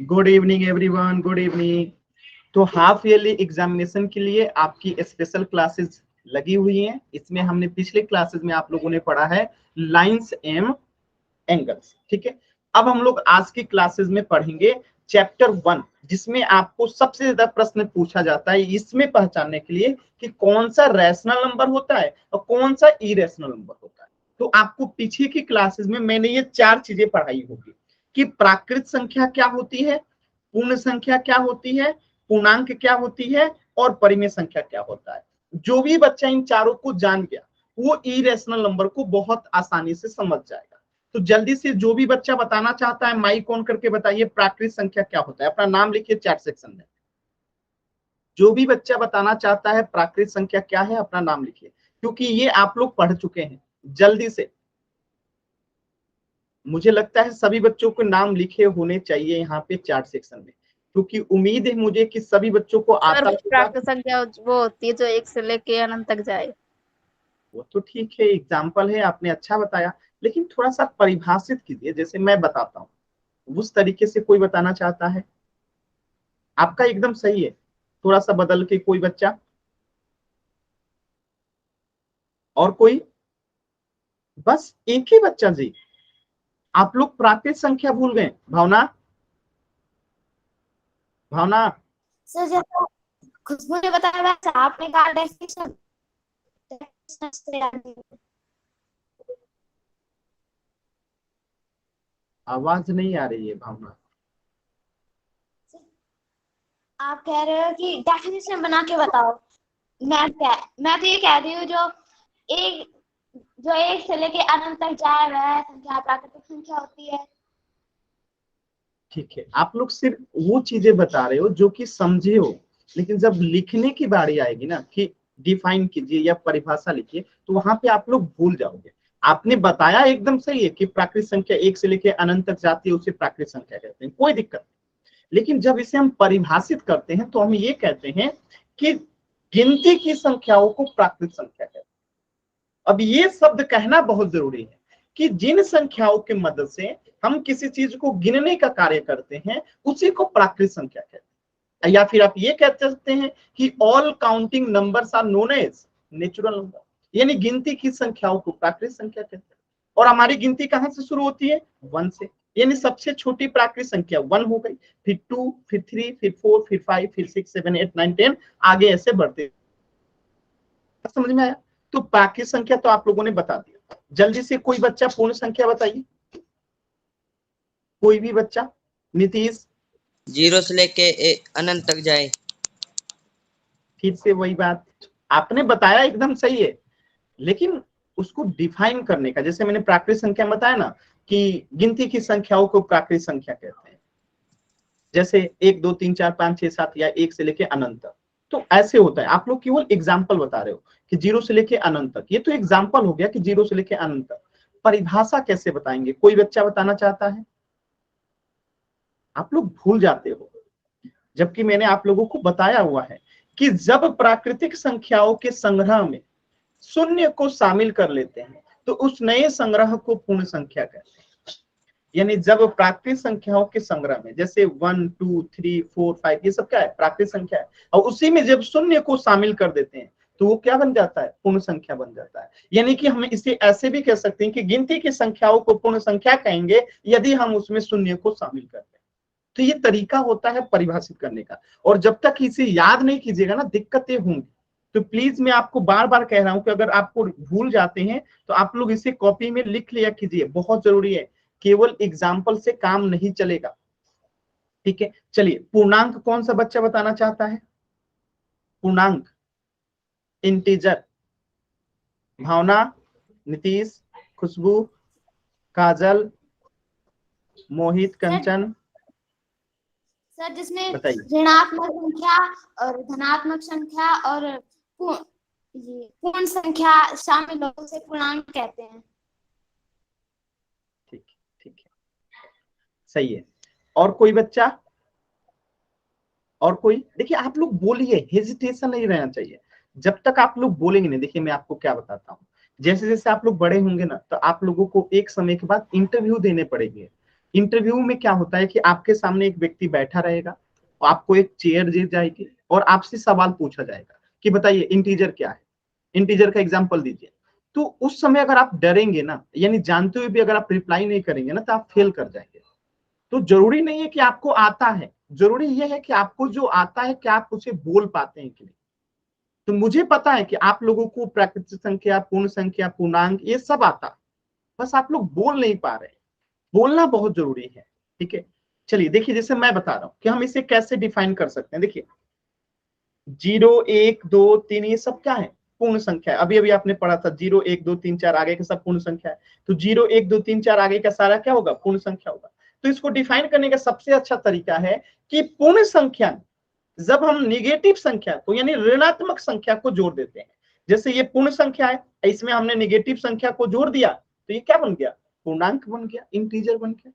Good evening everyone, good evening. तो half yearly examination के लिए आपकी स्पेशल क्लासेस लगी हुई हैं। इसमें हमने पिछले क्लासेस में आप लोगों ने पढ़ा है लाइंस एंड एंगल्स, ठीक है। अब हम लोग आज की क्लासेस में पढ़ेंगे चैप्टर 1, जिसमें आपको सबसे ज्यादा प्रश्न पूछा जाता है इसमें पहचानने के लिए कि कौन सा रैशनल नंबर होता है और कौन सा इरेशनल नंबर होता है। तो आपको पीछे की क्लासेस में मैंने ये 4 चीजें पढ़ाई होगी कि प्राकृत संख्या क्या होती है, पूर्ण संख्या क्या होती है, पूर्णांक क्या होती है और परिमेय संख्या क्या होता है। जो भी बच्चा इन चारों को जान गया वो इरेशनल नंबर को बहुत आसानी से समझ जाएगा। तो जल्दी से जो भी बच्चा बताना चाहता है माइक ऑन करके बताइए प्राकृत संख्या क्या होता है। अपना नाम लिखिए चैट सेक्शन में। जो भी बच्चा बताना चाहता है प्राकृत संख्या क्या है अपना नाम लिखिए, क्योंकि ये आप लोग पढ़ चुके हैं। जल्दी से, मुझे लगता है सभी बच्चों को नाम लिखे होने चाहिए यहाँ पे चैट सेक्शन में, क्योंकि उम्मीद है मुझे कि सभी बच्चों को आता होगा। प्राकृत संख्या वो होती है जो 1 से लेके अनंत तक जाए। वो तो ठीक है, एग्जाम्पल है, आपने अच्छा बताया, लेकिन थोड़ा सा परिभाषित कीजिए जैसे मैं बताता हूँ उस तरीके से। कोई बताना चाहता है? आपका एकदम सही है, थोड़ा सा बदल के कोई बच्चा और कोई? बस एक ही बच्चा जी। आप लोग प्राकृत संख्या भूल गए। भावना, भावना सर जैसा खुशबू ने बताया वैसा आपने कहा डेफिनेशन से याद नहीं। आवाज नहीं आ रही है भावना। आप कह रहे हो कि डेफिनेशन बना के बताओ। मैं तो ये कह रही हूँ जो एक से लेके अनंत तक जाए वह संख्या प्राकृतिक संख्या होती है। ठीक है, आप लोग सिर्फ वो चीजें बता रहे हो जो कि समझे हो, लेकिन जब लिखने की बारी आएगी ना कि डिफाइन कीजिए या परिभाषा लिखिए, तो वहां पे आप लोग भूल जाओगे। आपने बताया एकदम सही है कि प्राकृत संख्या 1 से लेकर अनंत तक जाती है, उसे प्राकृत संख्या कहते हैं, कोई दिक्कत नहीं। लेकिन जब इसे हम परिभाषित करते हैं तो हम ये कहते हैं कि गिनती की संख्याओं को प्राकृत संख्या कहते हैं। अब ये शब्द कहना बहुत जरूरी है कि जिन संख्याओं की मदद से हम किसी चीज को गिनने का कार्य करते हैं उसी को प्राकृत संख्या कहते हैं। या फिर आप ये कह सकते हैं कि all counting numbers are known as natural number, यानी गिनती की संख्याओं को प्राकृत संख्या कहते हैं। और हमारी गिनती कहां से शुरू होती है? 1 से, यानी सबसे छोटी प्राकृत संख्या 1 हो गई, फिर 2, फिर 3, फिर 4, फिर 5, फिर 6, 7, 8, 9, 10, आगे ऐसे बढ़ते। समझ में आया? तो प्राकृत संख्या तो आप लोगों ने बता दिया। जल्दी से कोई बच्चा पूर्ण संख्या बताइए, कोई भी बच्चा। नीतीश? 0 से लेके अनंत तक जाए। फिर से वही बात, आपने बताया एकदम सही है, लेकिन उसको डिफाइन करने का, जैसे मैंने प्राकृत संख्या बताया ना कि गिनती की संख्याओं को प्राकृत संख्या कहते हैं, जैसे 1, 2, 3, 4, 5, 6, 7 या 1 से लेके अनंत तक। तो ऐसे होता है, आप लोग केवल एग्जाम्पल बता रहे हो कि 0 से लेके अनंत तक, ये तो एग्जाम्पल हो गया कि 0 से लेके अनंत तक। परिभाषा कैसे बताएंगे? कोई बच्चा बताना चाहता है? आप लोग भूल जाते हो, जबकि मैंने आप लोगों को बताया हुआ है कि जब प्राकृतिक संख्याओं के संग्रह में शून्य को शामिल कर लेते हैं तो उस नए संग्रह को पूर्ण संख्या कहते हैं। यानी जब प्राकृतिक संख्याओं के संग्रह में, जैसे 1, 2, 3, 4, 5, ये सब क्या है? प्राकृतिक संख्या है। और उसी में जब शून्य को शामिल कर देते हैं तो वो क्या बन जाता है? पूर्ण संख्या बन जाता है। यानी कि हम इसे ऐसे भी कह सकते हैं कि गिनती की संख्याओं को पूर्ण संख्या कहेंगे यदि हम उसमें शून्य को शामिल करते हैं। तो ये तरीका होता है परिभाषित करने का, और जब तक इसे याद नहीं कीजिएगा ना दिक्कतें होंगी। तो प्लीज मैं आपको बार बार कह रहा हूं कि अगर आपको भूल जाते हैं तो आप लोग इसे कॉपी में लिख लिया कीजिए, बहुत जरूरी है। केवल एग्जाम्पल से काम नहीं चलेगा, ठीक है। चलिए, पूर्णांक कौन सा बच्चा बताना चाहता है? पूर्णांक, इंटीजर। भावना, नीतीश, खुशबू, काजल, मोहित, कंचन, सर जिसमें बताइए। ऋणात्मक संख्या और धनात्मक संख्या और पूर्ण संख्या शामिल हो उसे पूर्णांक कहते हैं। ठीक ठीक है, सही है। और कोई बच्चा? और कोई? देखिए आप लोग बोलिए, हेजिटेशन नहीं रहना चाहिए। जब तक आप लोग बोलेंगे नहीं, देखिए मैं आपको क्या बताता हूँ, जैसे जैसे आप लोग बड़े होंगे ना तो आप लोगों को एक समय के बाद इंटरव्यू देने पड़ेंगे। इंटरव्यू में क्या होता है कि आपके सामने एक व्यक्ति बैठा रहेगा, आपको एक चेयर दी जाएगी और आपसे सवाल पूछा जाएगा कि बताइए इंटीजर क्या है, इंटीजर का एग्जांपल दीजिए। तो उस समय अगर आप डरेंगे ना, यानी जानते हुए भी अगर आप रिप्लाई नहीं करेंगे ना, तो आप फेल कर जाएंगे। तो जरूरी नहीं है कि आपको आता है, जरूरी यह है कि आपको जो आता है क्या आप उसे बोल पाते हैं कि नहीं। तो मुझे पता है कि आप लोगों को प्राकृतिक संख्या, पूर्ण संख्या, पूर्णांक ये सब आता है, बस आप लोग बोल नहीं पा रहे हैं। बोलना बहुत जरूरी है, ठीक है। चलिए देखिए, जैसे मैं बता रहा हूं कि हम इसे कैसे डिफाइन कर सकते हैं। देखिए 0 1 2 3 ये सब क्या है, पूर्ण संख्या है। अभी अभी आपने पढ़ा था 0 1 2 3 4 आगे के सब पूर्ण संख्या है। तो 0 1 2 3 4 आगे का सारा क्या होगा, पूर्ण संख्या होगा। तो इसको डिफाइन करने का सबसे अच्छा तरीका है कि पूर्ण संख्या जब हम निगेटिव संख्या को यानी ऋणात्मक संख्या को जोड़ देते हैं, जैसे ये पूर्ण संख्या है, इसमें हमने निगेटिव संख्या को जोड़ दिया, तो ये क्या बन गया, पूर्णांक बन गया, इंटीजर बन गया।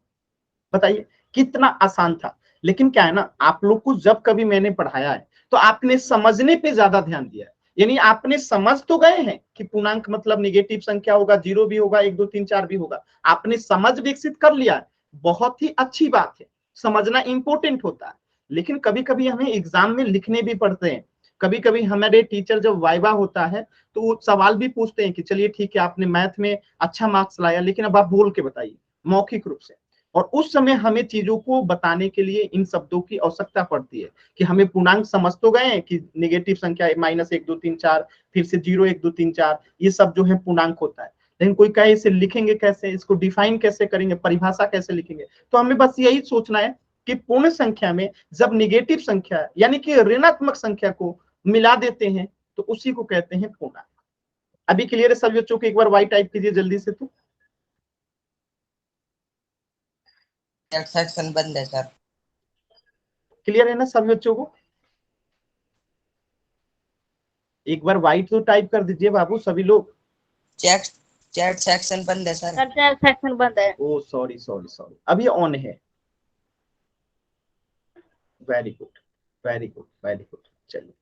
बताइए कितना आसान था। लेकिन क्या है ना, आप लोग को जब कभी मैंने पढ़ाया है तो आपने समझने पे ज्यादा ध्यान दिया है, यानी आपने समझ तो गए हैं कि पूर्णांक मतलब निगेटिव संख्या होगा, 0 भी होगा, 1 2 3 4 भी होगा, आपने समझ विकसित कर लिया है, बहुत ही अच्छी बात है, समझना इंपॉर्टेंट होता है। लेकिन कभी कभी हमें एग्जाम में लिखने भी पड़ते हैं, कभी कभी हमारे टीचर जब वाइवा होता है तो वो सवाल भी पूछते हैं कि चलिए ठीक है आपने मैथ में अच्छा मार्क्स लाया, लेकिन अब आप बोल के बताइए मौखिक रूप से। और उस समय हमें चीजों को बताने के लिए इन शब्दों की आवश्यकता पड़ती है कि हमें पूर्णांक समझ तो गए हैं कि निगेटिव संख्या -1 2 3 4, फिर से 0 1 2 3 4 ये सब जो है पूर्णांक होता है। लेकिन कोई कहे इसे लिखेंगे कैसे, इसको डिफाइन कैसे करेंगे, परिभाषा कैसे लिखेंगे। तो हमें बस यही सोचना है कि पूर्ण संख्या में जब निगेटिव संख्या यानी कि ऋणात्मक संख्या को मिला देते हैं तो उसी को कहते हैं पूर्णांक। अभी क्लियर है सभी बच्चों को? एक बार वाई टाइप कीजिए जल्दी से। तो सेक्शन बंद है सर। क्लियर है ना सभी बच्चों को? एक बार वाइट तो टाइप कर दीजिए बाबू सभी लोग। चैट चैट सेक्शन बंद है सर। सर चैट सेक्शन बंद है। ओ सॉरी सॉरी सॉरी, अभी ऑन है। Very good very good very good. चलिए,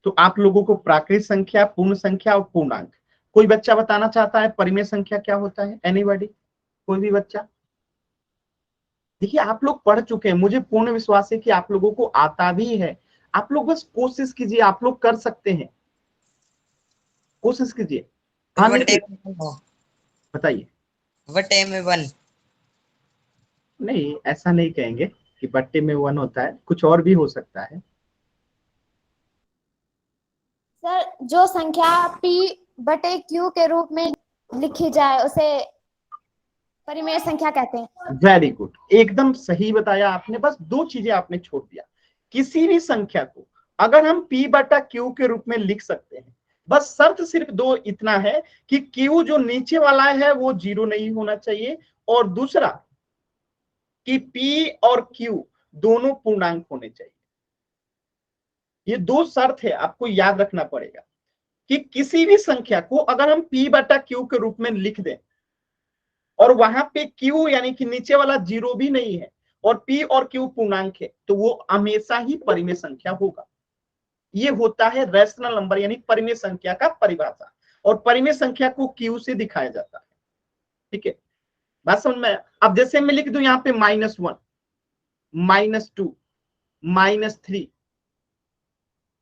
तो आप लोगों को प्राकृत संख्या, पूर्ण संख्या और पूर्णांक, कोई बच्चा बताना चाहता है परिमेय संख्या क्या होता है? एनीबॉडी, कोई भी बच्चा? देखिए आप लोग पढ़ चुके हैं, मुझे पूर्ण विश्वास है कि आप लोगों को आता भी है। आप लोग बस कोशिश कीजिए, आप लोग कर सकते हैं, कोशिश कीजिए। हाँ वटे बताइए। वटे में 1। नहीं ऐसा नहीं कहेंगे कि बट्टे में 1 होता है, कुछ और भी हो सकता है। सर जो संख्या p/q के रूप में लिखी जाए उसे परिमेय संख्या कहते हैं। वेरी गुड, एकदम सही बताया आपने। बस दो चीजें आपने छोड़ दिया। किसी भी संख्या को अगर हम p/q के रूप में लिख सकते हैं, बस शर्त सिर्फ दो इतना है कि q जो नीचे वाला है वो 0 नहीं होना चाहिए, और दूसरा कि p और q दोनों पूर्णांक होने चाहिए। ये दो शर्त है, आपको याद रखना पड़ेगा कि किसी भी संख्या को अगर हम p/q के रूप में लिख दें और वहां पे q यानी कि नीचे वाला 0 भी नहीं है और p और q पूर्णांक है, तो वो हमेशा ही परिमेय संख्या होगा। ये होता है रैशनल नंबर यानी परिमेय संख्या का परिभाषा, और परिमेय संख्या को q से दिखाया जाता है। ठीक है, बात समझ में? अब जैसे मैं लिख दूं यहाँ पे -1 -2 -3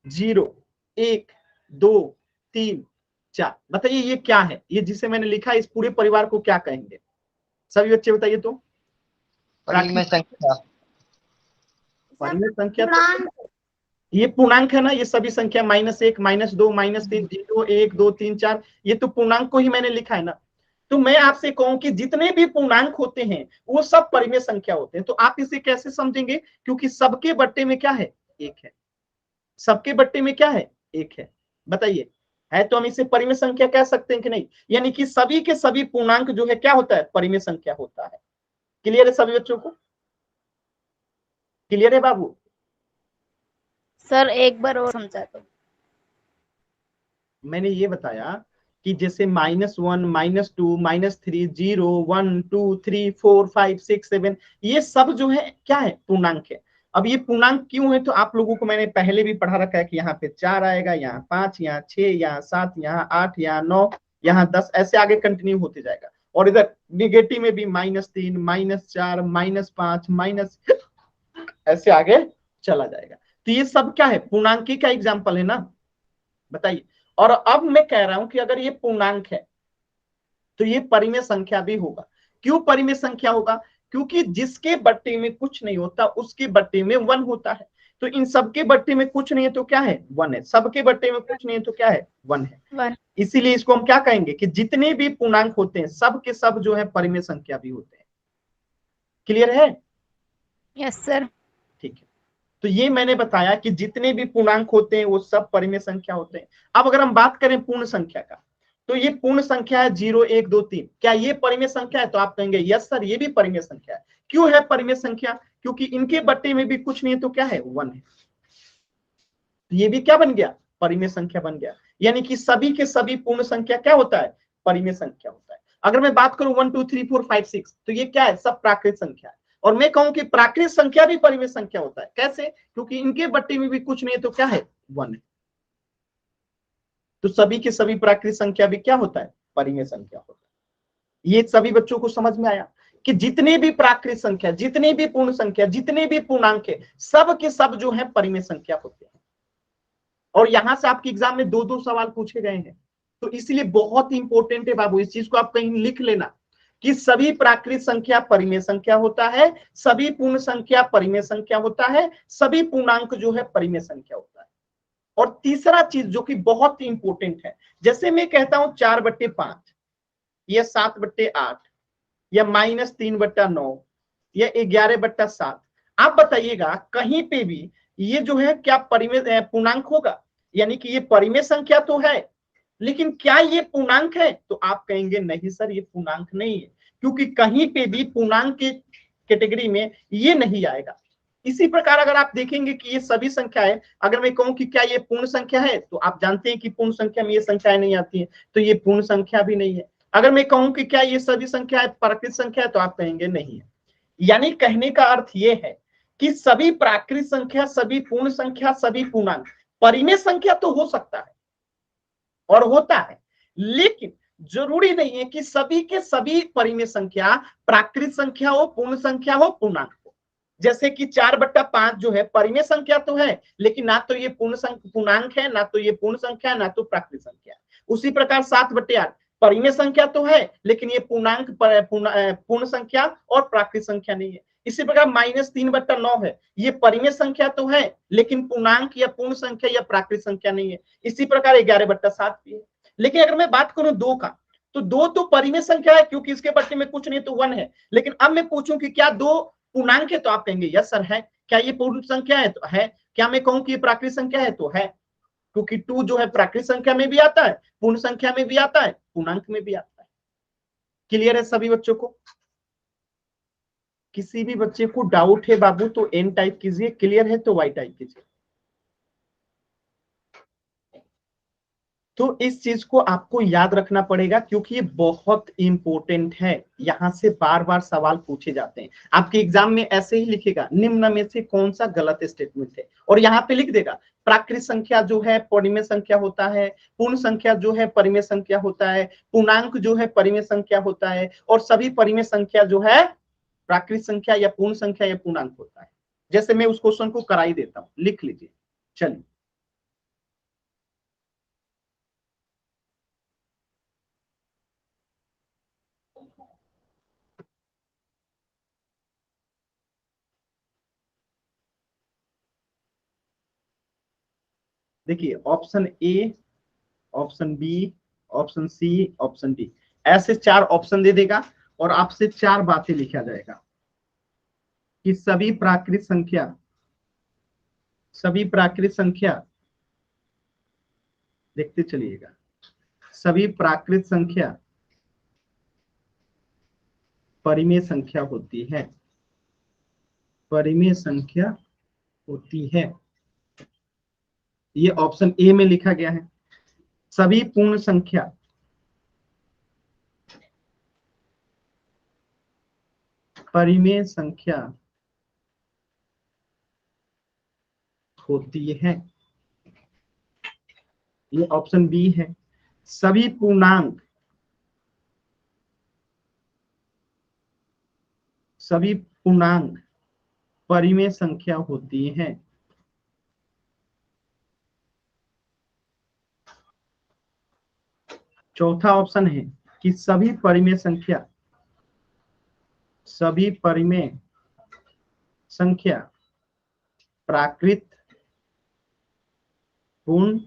0 1 2 3 4, बताइए ये क्या है? ये जिसे मैंने लिखा इस पूरे परिवार को क्या कहेंगे सभी बच्चे बताइए तो? परिमेय संख्या। परिमेय संख्या तो ये पूर्णांक है ना, ये सभी संख्या -1 -2 -3 0 1 2 3 4 ये तो पूर्णांक को ही मैंने लिखा है ना। तो मैं आपसे कहूं कि जितने भी पूर्णांक होते हैं वो सब परिमेय संख्या होते हैं। तो आप इसे कैसे समझेंगे? क्योंकि सबके बट्टे में क्या है, एक है। सबके बट्टे में क्या है, एक है। बताइए, है तो हम इसे परिमेय संख्या कह सकते हैं कि नहीं? यानी कि सभी के सभी पूर्णांक जो है क्या होता है, परिमेय संख्या होता है। क्लियर है सभी बच्चों को? क्लियर है बाबू? सर एक बार और समझा दो। मैंने ये बताया कि जैसे -1 -2 -3 0 1 2 3 4 5 6 7 ये सब जो है क्या है, पूर्णांक है। अब ये पूर्णांक क्यों है तो आप लोगों को मैंने पहले भी पढ़ा रखा है कि यहाँ पे 4 आएगा, यहाँ 5, यहाँ 6, यहाँ 7, यहाँ 8, यहाँ 9, यहाँ 10, ऐसे आगे कंटिन्यू होते जाएगा। और इधर निगेटिव में भी -3, -4, -5, माइनस, ऐसे आगे चला जाएगा। तो ये सब क्या है, पूर्णांकी का एग्जाम्पल है ना, बताइए। और अब मैं कह रहा हूं कि अगर ये पूर्णांक है तो ये परिमेय संख्या भी होगा। क्यों परिमेय संख्या होगा? क्योंकि जिसके बट्टे में कुछ नहीं होता उसके बट्टे में 1 होता है। तो इन सबके बट्टे में कुछ नहीं है तो क्या है, 1 है। सबके बट्टे में कुछ नहीं है तो क्या है, 1 है। 1। इसीलिए इसको हम क्या कहेंगे कि जितने भी पूर्णांक होते हैं सब के सब जो है परिमेय संख्या भी होते हैं। क्लियर है? Yes sir. ठीक है। तो ये मैंने बताया कि जितने भी पूर्णांक होते हैं वो सब परिमेय संख्या होते हैं। अब अगर हम बात करें पूर्ण संख्या का, तो ये पूर्ण संख्या है 0, 1, 2, 3। क्या ये परिमेय संख्या है? तो आप कहेंगे यस सर ये भी परिमेय संख्या है। क्यों है परिमेय संख्या? क्योंकि इनके बट्टे में भी कुछ नहीं है तो क्या है, 1 है। ये भी क्या बन गया, परिमेय संख्या बन गया। यानी कि सभी के सभी पूर्ण संख्या क्या होता है, परिमेय संख्या होता है। अगर मैं बात करूं 1, 2, 3, 4, 5, 6, तो ये क्या है, सब प्राकृत संख्या है। और मैं कहूं कि प्राकृत संख्या भी परिमेय संख्या होता है। कैसे? क्योंकि इनके बट्टे में भी कुछ नहीं है तो क्या है, 1 है। तो सभी के सभी प्राकृत संख्या भी क्या होता है, परिमेय संख्या होता है। ये सभी बच्चों को समझ में आया कि जितने भी प्राकृत संख्या, जितने भी पूर्ण संख्या, जितने भी पूर्णांक है, सब के सब जो है परिमेय संख्या होते हैं। और यहां से आपके एग्जाम में 2-2 सवाल पूछे गए हैं। तो इसलिए बहुत इंपॉर्टेंट है बाबू, इस चीज को आप कहीं लिख लेना कि सभी प्राकृत संख्या परिमेय संख्या होता है, सभी पूर्ण संख्या परिमेय संख्या होता है, सभी पूर्णांक जो है परिमेय संख्या होता है। और तीसरा चीज जो कि बहुत ही इंपॉर्टेंट है, जैसे मैं कहता हूं 4/5 या 7/8 या -3/9 या 11/7, आप बताइएगा कहीं पे भी ये जो है क्या परिमेय पूर्णांक होगा? यानी कि ये परिमेय संख्या तो है, लेकिन क्या ये पूर्णांक है? तो आप कहेंगे नहीं सर ये पूर्णांक नहीं है, क्योंकि कहीं पे भी पूर्णांक के कैटेगरी में ये नहीं आएगा। इसी प्रकार अगर आप देखेंगे कि ये सभी संख्या है, अगर मैं कहूं कि क्या ये पूर्ण संख्या है, तो आप जानते हैं कि पूर्ण संख्या में ये संख्याएं नहीं आती है, तो ये पूर्ण संख्या भी नहीं है। अगर मैं कहूं कि क्या ये सभी संख्या है प्राकृत संख्या है, तो आप कहेंगे नहीं है। यानी कहने का अर्थ ये है कि सभी प्राकृत संख्या, सभी पूर्ण संख्या, सभी पूर्णांक परिमेय संख्या तो हो सकता है और होता है, लेकिन जरूरी नहीं है कि सभी के सभी परिमेय संख्या प्राकृत संख्या हो, पूर्ण संख्या हो, पूर्णांक हो। जैसे कि 4/5 जो है परिमेय संख्या तो है, लेकिन ना तो ये पूर्णांक है, ना तो ये पूर्ण संख्या है, ना तो प्राकृत संख्या है। उसी प्रकार 7/8 परिमेय संख्या तो है, लेकिन ये पूर्ण संख्या और प्राकृत संख्या नहीं है। इसी प्रकार -3/9 है, ये परिमेय संख्या तो है, लेकिन पूर्णांक या पूर्ण संख्या या प्राकृत संख्या नहीं है। इसी प्रकार 11/7 भी है। लेकिन अगर मैं बात करूं 2 का, तो 2 तो परिमेय संख्या है, क्योंकि इसके बट्टे में कुछ नहीं तो 1 है। लेकिन अब मैं पूछूं कि क्या 2 पूर्णांक है, तो आप कहेंगे यस सर है। क्या ये पूर्ण संख्या है, तो है। क्या मैं कहूं कि ये प्राकृत संख्या है, तो है, क्योंकि 2 जो है प्राकृत संख्या में भी आता है, पूर्ण संख्या में भी आता है, पूर्णांक में भी आता है। क्लियर है सभी बच्चों को? किसी भी बच्चे को डाउट है बाबू तो एन टाइप कीजिए, क्लियर है तो वाई टाइप कीजिए। तो इस चीज को आपको याद रखना पड़ेगा, क्योंकि ये बहुत इंपॉर्टेंट है। यहां से बार बार सवाल पूछे जाते हैं। आपके एग्जाम में ऐसे ही लिखेगा निम्न में से कौन सा गलत स्टेटमेंट है, और यहाँ पे लिख देगा प्राकृत संख्या जो है परिमेय संख्या होता है, पूर्ण संख्या जो है परिमेय संख्या होता है, पूर्णांक जो है परिमेय संख्या होता है, और सभी परिमेय संख्या जो है प्राकृत संख्या या पूर्ण संख्या या पूर्णांक होता है। जैसे मैं उस क्वेश्चन को करा ही देता हूं, लिख लीजिए। चलिए देखिए, option A, option B, option C, option D, ऐसे 4 ऑप्शन दे देगा और आपसे 4 बातें लिखा जाएगा कि सभी प्राकृत संख्या, सभी प्राकृत संख्या, देखते चलिएगा, सभी प्राकृत संख्या परिमेय संख्या होती है, परिमेय संख्या होती है। ये ऑप्शन ए में लिखा गया है। सभी पूर्ण संख्या परिमेय संख्या होती है। ये ऑप्शन बी है। सभी पूर्णांक सभी पूर्णांक परिमेय संख्या होती हैं। चौथा ऑप्शन है कि सभी परिमेय संख्या प्राकृत, पूर्ण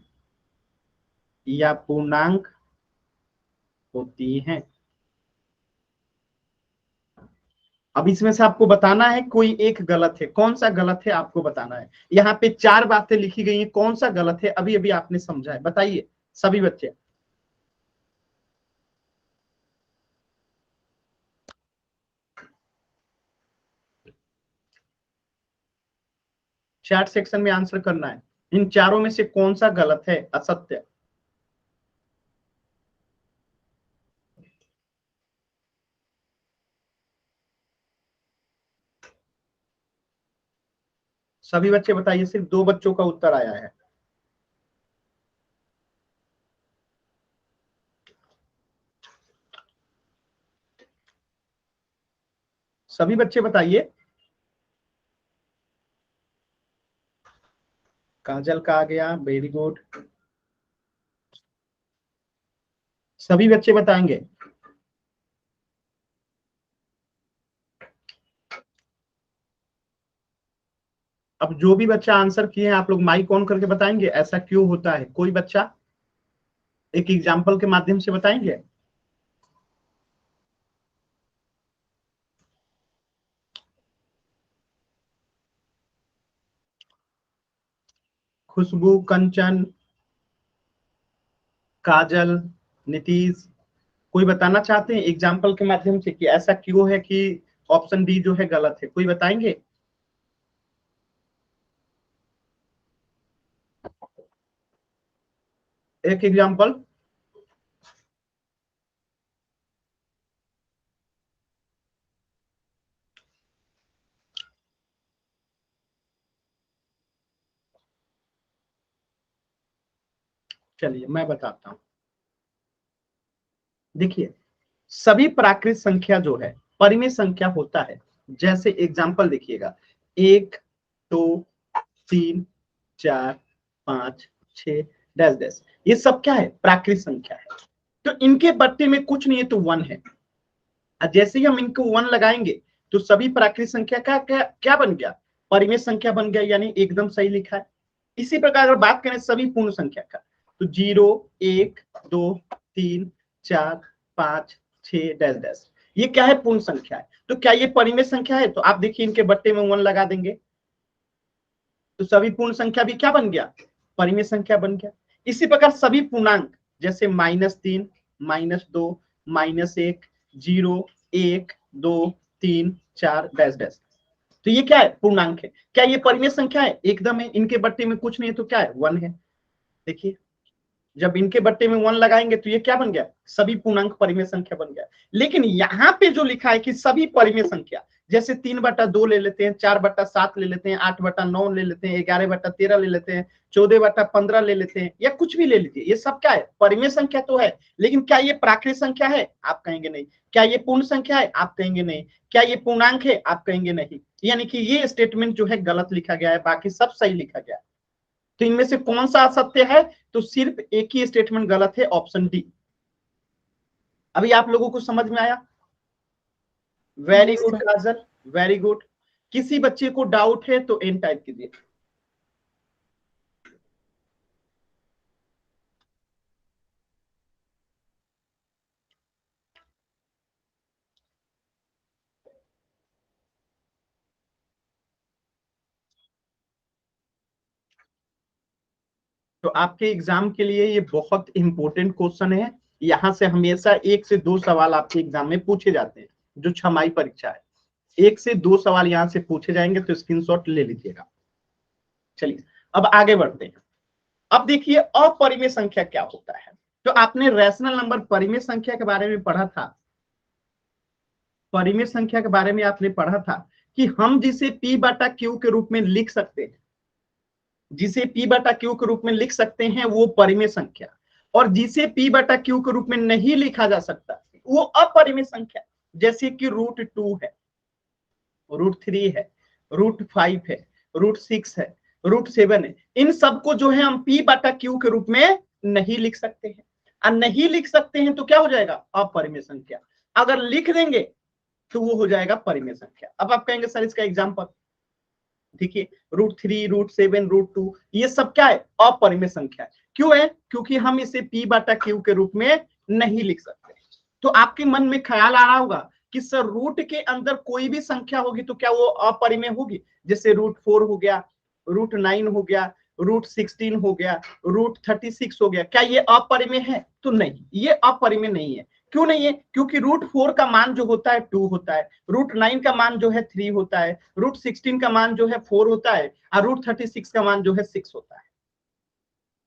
या पूर्णांक होती हैं। अब इसमें से आपको बताना है कोई एक गलत है, कौन सा गलत है आपको बताना है। यहाँ पे 4 बातें लिखी गई हैं, कौन सा गलत है अभी अभी आपने समझा है, बताइए सभी बच्चे। चैट सेक्शन में आंसर करना है, इन चारों में से कौन सा गलत है, असत्य। सभी बच्चे बताइए, सिर्फ 2 बच्चों का उत्तर आया है। सभी बच्चे बताइए। काजल का आ गया, वेरी गुड। सभी बच्चे बताएंगे। अब जो भी बच्चा आंसर किए हैं आप लोग माइक ऑन करके बताएंगे ऐसा क्यों होता है। कोई बच्चा एक एग्जाम्पल के माध्यम से बताएंगे। खुशबू, कंचन, काजल, नीतीश, कोई बताना चाहते हैं एग्जाम्पल के माध्यम से कि ऐसा क्यों है कि ऑप्शन डी जो है गलत है, कोई बताएंगे। एक एग्जाम्पल। चलिए मैं बताता हूं। देखिए, सभी प्राकृत संख्या जो है परिमेय संख्या होता है। जैसे एग्जाम्पल देखिएगा, 1 2 3 4 5 6 डैश डैश, ये सब क्या है, प्राकृत संख्या है। तो इनके बट्टे में कुछ नहीं है तो 1 है। जैसे ही हम इनको 1 लगाएंगे तो सभी प्राकृत संख्या का क्या बन गया, परिमेय संख्या बन गया, यानी एकदम सही लिखा है। इसी प्रकार अगर बात करें सभी पूर्ण संख्या का, तो 0 1 2 3 4 5 6 डैश डैश, ये क्या है, पूर्ण संख्या है। तो क्या ये परिमेय संख्या है, तो आप देखिए इनके बट्टे में 1 लगा देंगे तो सभी पूर्ण संख्या भी क्या बन गया, परिमेय संख्या बन गया। इसी प्रकार सभी पूर्णांक जैसे -3 -2 -1 0 1 2 3 4 डैश डैश, तो ये क्या है, पूर्णांक है। क्या ये परिमेय संख्या है, एकदम है। इनके बट्टे में कुछ नहीं है तो क्या है, 1 है। देखिए जब इनके बट्टे में 1 लगाएंगे तो ये क्या बन गया, सभी पूर्णांक परिमेय संख्या बन गया। लेकिन यहाँ पे जो लिखा है कि सभी परिमेय संख्या, जैसे 3/2 ले लेते हैं, 4/7 ले लेते हैं, 8/9 ले लेते हैं, 11/13 ले लेते हैं, 14/15 ले लेते हैं, या कुछ भी ले लीजिए, ये सब क्या है, परिमेय संख्या तो है। लेकिन क्या ये प्राकृत संख्या है, आप कहेंगे नहीं। क्या ये पूर्ण संख्या है, आप कहेंगे नहीं। क्या ये पूर्णांक है, आप कहेंगे नहीं। यानी कि ये स्टेटमेंट जो है गलत लिखा गया है, बाकी सब सही लिखा गया है। तो इनमें से कौन सा असत्य है, तो सिर्फ एक ही स्टेटमेंट गलत है, ऑप्शन डी। अभी आप लोगों को समझ में आया, वेरी गुड काजल, वेरी गुड। किसी बच्चे को डाउट है तो एन टाइप कीजिए। तो आपके एग्जाम के लिए ये बहुत इंपॉर्टेंट क्वेश्चन है। यहां से हमेशा 1 से 2 सवाल आपके एग्जाम में पूछे जाते हैं। जो छमाही परीक्षा है 1 से 2 सवाल यहां से पूछे जाएंगे, तो स्क्रीनशॉट ले लीजिएगा। चलिए अब आगे बढ़ते हैं। अब देखिए अपरिमेय संख्या क्या होता है। तो आपने रैशनल नंबर परिमेय संख्या के बारे में पढ़ा था। परिमेय संख्या के बारे में आपने पढ़ा था कि हम जिसे P/Q के रूप में लिख सकते हैं, जिसे P/Q के रूप में लिख सकते हैं वो परिमेय संख्या, और जिसे P/Q के रूप में नहीं लिखा जा सकता वो अपरिमेय संख्या, जैसे कि √2 है। √3 है, √5 है, √6 है, √7 है। इन सबको जो है हम P/Q के रूप में नहीं लिख सकते हैं। और नहीं लिख सकते हैं तो क्या हो जाएगा? अपरिमेय संख्या। अगर लिख देंगे तो वो हो जाएगा परिमेय संख्या। अब आप कहेंगे सर इसका एग्जाम्पल, देखिए √3, √7, √2 ये सब क्या है? अपरिमेय संख्या है। क्यों है? क्योंकि हम इसे P/Q के रूप में नहीं लिख सकते। तो आपके मन में ख्याल आ रहा होगा कि सर रूट के अंदर कोई भी संख्या होगी तो क्या वो अपरिमेय होगी? जैसे √4 हो गया, √9 हो गया, √16 हो गया, √36 हो गया, क्या ये अपरिमेय है? तो नहीं, ये अपरिमेय नहीं है। क्यों नहीं है? क्योंकि √4 का मान जो होता है 2 होता है, √9 का मान जो है 3 होता है, √16 का मान जो है 4 होता है, और √36 का मान जो है 6 होता है।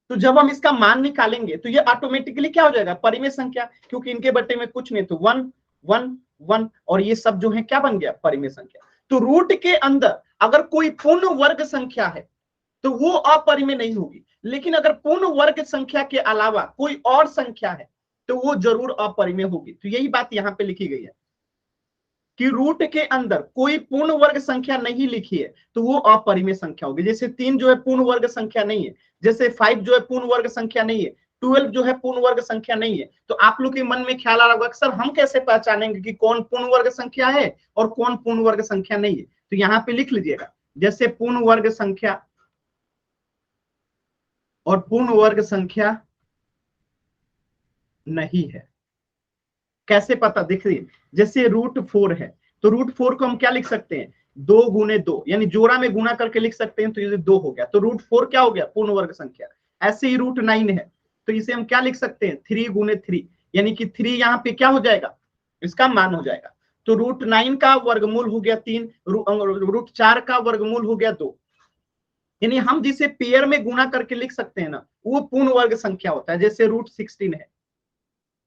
तो जब हम इसका मान निकालेंगे तो ये ऑटोमेटिकली क्या हो जाएगा? परिमेय संख्या, क्योंकि इनके बट्टे में कुछ नहीं, तो 1 1 1 और ये सब जो है क्या बन गया? परिमेय संख्या। तो रूट के अंदर अगर कोई पूर्ण वर्ग संख्या है तो वो अपरिमेय नहीं होगी, लेकिन अगर पूर्ण वर्ग संख्या के अलावा कोई और संख्या है तो वो जरूर अपरिमेय होगी। तो यही बात यहां पे लिखी गई है कि रूट के अंदर कोई पूर्ण वर्ग संख्या नहीं लिखी है तो वो अपरिमेय संख्या होगी। जैसे 3 जो है पूर्ण वर्ग संख्या नहीं है, जैसे 5 जो है पूर्ण वर्ग संख्या नहीं है, 12 जो है पूर्ण वर्ग संख्या नहीं है। तो आप लोग के मन में ख्याल आ रहा होगा सर हम कैसे पहचानेंगे कि कौन पूर्ण वर्ग संख्या है और कौन पूर्ण वर्ग संख्या नहीं है? तो यहाँ पे लिख लीजिएगा, जैसे पूर्ण वर्ग संख्या और पूर्ण वर्ग संख्या नहीं है, कैसे पता? देखिए जैसे √4 है तो √4 को हम क्या लिख सकते हैं? 2 × 2, यानी जोड़ा में गुणा करके लिख सकते हैं, तो ये 2 हो गया, तो √4 क्या हो गया? पूर्ण वर्ग संख्या। ऐसे ही √9 है तो इसे हम क्या लिख सकते हैं? 3 × 3, यानी कि 3 यहाँ पे क्या हो जाएगा? इसका मान हो जाएगा। तो √9 का वर्गमूल हो गया 3, √4 का वर्गमूल हो गया 2, यानी हम जिसे पेयर में गुणा करके लिख सकते हैं ना, वो पूर्ण वर्ग संख्या होता है। जैसे √16 है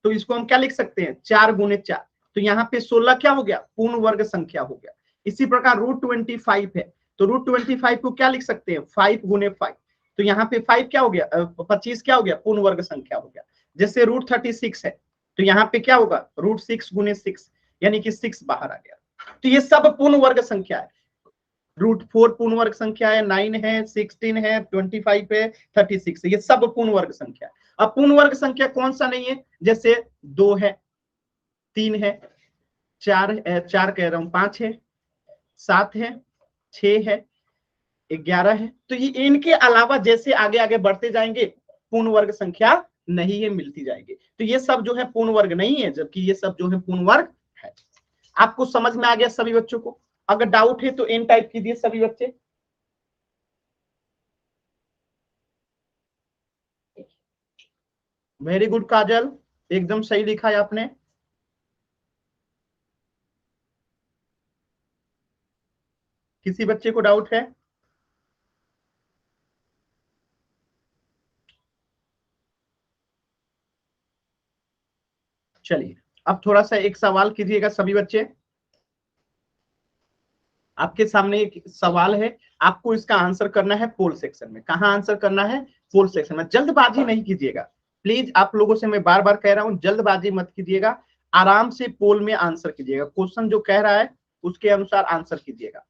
तो इसको हम क्या लिख सकते हैं? 4 × 4, तो यहाँ पे 16 क्या हो गया? पूर्ण वर्ग संख्या हो गया। इसी प्रकार √25 है तो √25 को क्या लिख सकते हैं? 5 × 5, तो यहाँ पे 5 क्या हो गया? 25 क्या हो गया? पूर्ण वर्ग संख्या हो गया। जैसे √36 है तो यहाँ पे क्या होगा? √6 × 6, यानी कि 6 बाहर आ गया। तो ये सब पूर्ण वर्ग संख्या है। √4 पूर्ण वर्ग संख्या है, 9 है, 16 है, 25 है, 36 है, ये सब पूर्ण वर्ग संख्या है। अब पूर्ण वर्ग संख्या कौन सा नहीं है? जैसे 2 है, 3 है, 4 कह रहा हूं, 5 है, 7 है, 6 है, 11 है। तो ये इनके अलावा जैसे आगे आगे बढ़ते जाएंगे पूर्ण वर्ग संख्या नहीं है, मिलती जाएगी। तो ये सब जो है पूर्ण वर्ग नहीं है, जबकि ये सब जो है पूर्ण वर्ग है। आपको समझ में आ गया सभी बच्चों को? अगर डाउट है तो एन टाइप कीजिए सभी बच्चे। वेरी गुड काजल, एकदम सही लिखा है आपने। किसी बच्चे को डाउट है? चलिए अब थोड़ा सा एक सवाल कीजिएगा सभी बच्चे। आपके सामने एक सवाल है, आपको इसका आंसर करना है पोल सेक्शन में। कहाँ आंसर करना है? पोल सेक्शन में। जल्दबाजी नहीं कीजिएगा प्लीज, आप लोगों से मैं बार बार कह रहा हूं, जल्दबाजी मत कीजिएगा, आराम से पोल में आंसर कीजिएगा। क्वेश्चन जो कह रहा है उसके अनुसार आंसर कीजिएगा।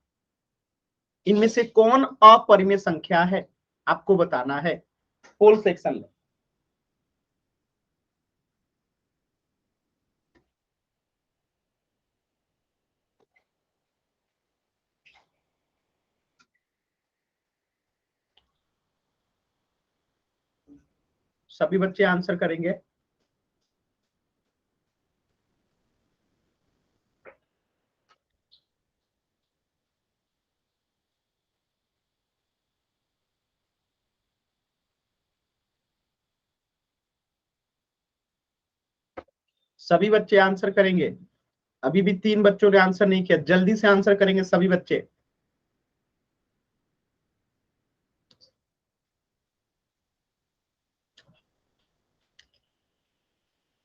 इनमें से कौन अपरिमेय संख्या है आपको बताना है पोल सेक्शन में। सभी बच्चे आंसर करेंगे। सभी बच्चे आंसर करेंगे। अभी भी 3 बच्चों ने आंसर नहीं किया, जल्दी से आंसर करेंगे सभी बच्चे।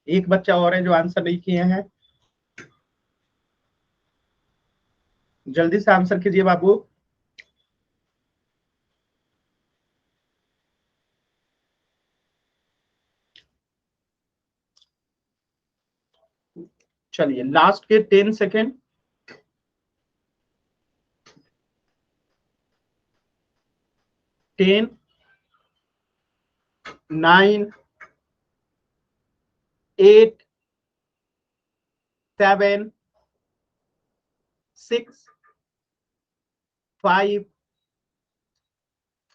एक बच्चा और है जो आंसर नहीं किए हैं, जल्दी से आंसर कीजिए बाबू। चलिए लास्ट के 10 सेकेंड। 10, 9, 8, 7, 6, 5,